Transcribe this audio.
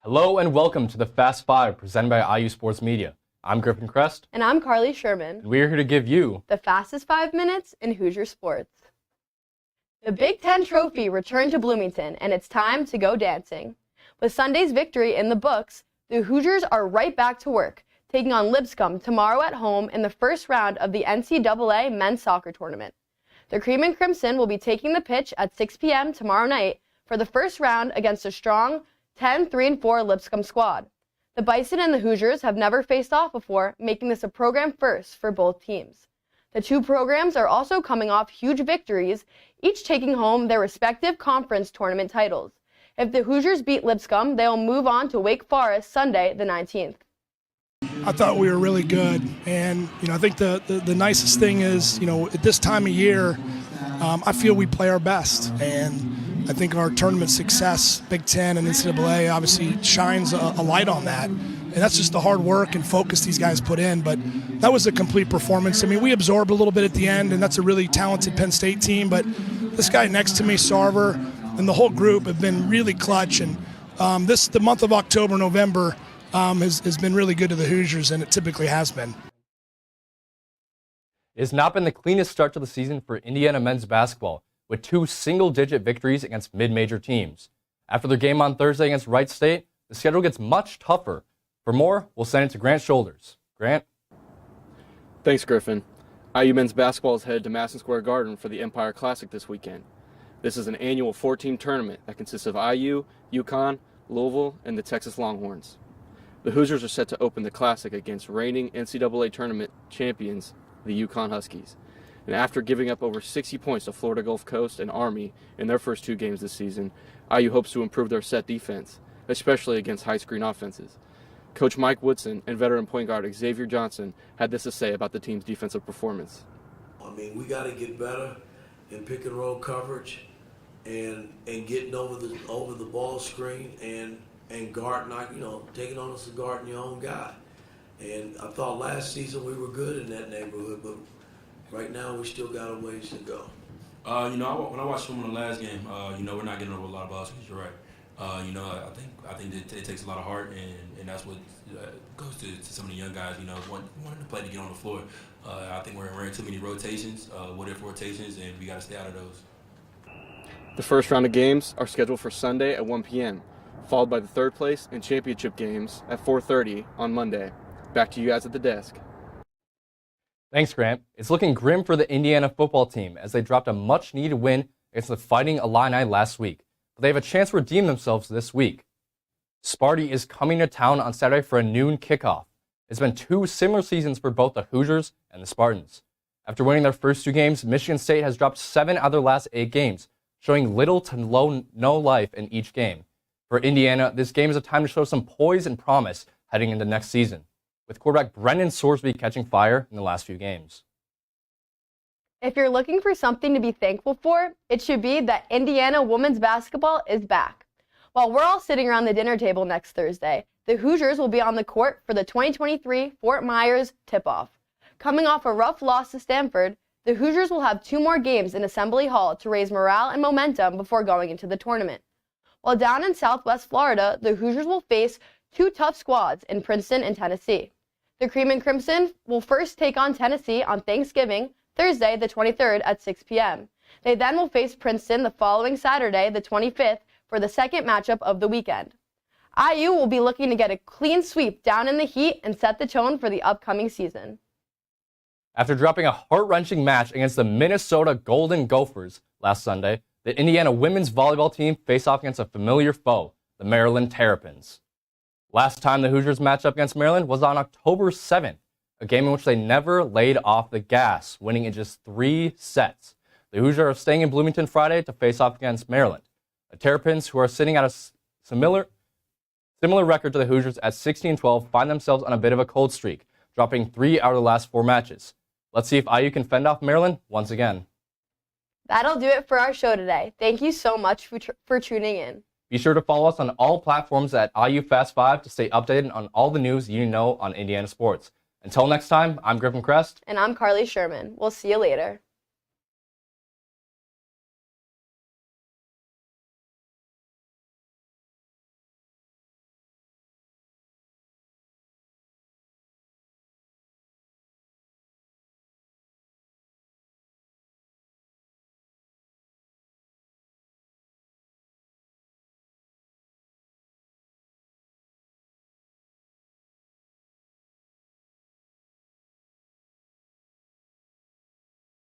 Hello and welcome to the Fast Five presented by IU Sports Media. I'm Griffin Crest. And I'm Carly Sherman. And we're here to give you the fastest 5 minutes in Hoosier sports. The Big Ten Trophy returned to Bloomington, and it's time to go dancing. With Sunday's victory in the books, the Hoosiers are right back to work, taking on Lipscomb tomorrow at home in the first round of the NCAA men's soccer tournament. The Cream and Crimson will be taking the pitch at 6 p.m. tomorrow night for the first round against a strong 10-3-4 Lipscomb squad. The Bison and the Hoosiers have never faced off before, making this a program first for both teams. The two programs are also coming off huge victories, each taking home their respective conference tournament titles. If the Hoosiers beat Lipscomb, they will move on to Wake Forest Sunday the 19th. I thought we were really good, and I think the nicest thing is, at this time of year, I feel we play our best, and I think our tournament success, Big Ten and NCAA, obviously shines a light on that, and that's just the hard work and focus these guys put in. But that was a complete performance. I mean, we absorbed a little bit at the end, and that's a really talented Penn State team. But this guy next to me, Sarver, and the whole group have been really clutch. And the month of October, November has been really good to the Hoosiers, and it typically has been. It has not been the cleanest start to the season for Indiana men's basketball, with two single-digit victories against mid-major teams. After their game on Thursday against Wright State, the schedule gets much tougher. For more, we'll send it to Grant Shoulders. Grant? Thanks, Griffin. IU men's basketball is headed to Madison Square Garden for the Empire Classic this weekend. This is an annual 4-team tournament that consists of IU, UConn, Louisville, and the Texas Longhorns. The Hoosiers are set to open the Classic against reigning NCAA tournament champions, the UConn Huskies. And after giving up over 60 points to Florida Gulf Coast and Army in their first two games this season, IU hopes to improve their set defense, especially against high-screen offenses. Coach Mike Woodson and veteran point guard Xavier Johnson had this to say about the team's defensive performance. I mean, we got to get better in pick and roll coverage and getting over the ball screen and guard, taking on us to guarding your own guy. And I thought last season we were good in that neighborhood, but right now we still got a ways to go. When I watched them in the last game, we're not getting over a lot of balls. You're right. I think it takes a lot of heart, and that's what goes to some of the young guys. Wanting to play to get on the floor. I think we're in too many rotations, what-if rotations, and we got to stay out of those. The first round of games are scheduled for Sunday at 1 p.m., followed by the third place and championship games at 4:30 on Monday. Back to you guys at the desk. Thanks, Grant. It's looking grim for the Indiana football team as they dropped a much-needed win against the Fighting Illini last week. But they have a chance to redeem themselves this week. Sparty is coming to town on Saturday for a noon kickoff. It's been two similar seasons for both the Hoosiers and the Spartans. After winning their first two games, Michigan State has dropped 7 out of their last 8 games, showing little to no life in each game. For Indiana, this game is a time to show some poise and promise heading into next season, with quarterback Brendan Sorsby catching fire in the last few games. If you're looking for something to be thankful for, it should be that Indiana women's basketball is back. While we're all sitting around the dinner table next Thursday, the Hoosiers will be on the court for the 2023 Fort Myers tip-off. Coming off a rough loss to Stanford, the Hoosiers will have 2 more games in Assembly Hall to raise morale and momentum before going into the tournament. While down in Southwest Florida, the Hoosiers will face 2 tough squads in Princeton and Tennessee. The Cream and Crimson will first take on Tennessee on Thanksgiving, Thursday the 23rd at 6 p.m. They then will face Princeton the following Saturday, the 25th, for the second matchup of the weekend. IU will be looking to get a clean sweep down in the heat and set the tone for the upcoming season. After dropping a heart-wrenching match against the Minnesota Golden Gophers last Sunday, the Indiana women's volleyball team faced off against a familiar foe, the Maryland Terrapins. Last time the Hoosiers matched up against Maryland was on October 7th, a game in which they never laid off the gas, winning in just 3 sets. The Hoosiers are staying in Bloomington Friday to face off against Maryland. The Terrapins, who are sitting at a similar record to the Hoosiers at 16-12, find themselves on a bit of a cold streak, dropping 3 out of the last 4 matches. Let's see if IU can fend off Maryland once again. That'll do it for our show today. Thank you so much for tuning in. Be sure to follow us on all platforms at IU Fast 5 to stay updated on all the news you know on Indiana sports. Until next time, I'm Griffin Crest. And I'm Carly Sherman. We'll see you later.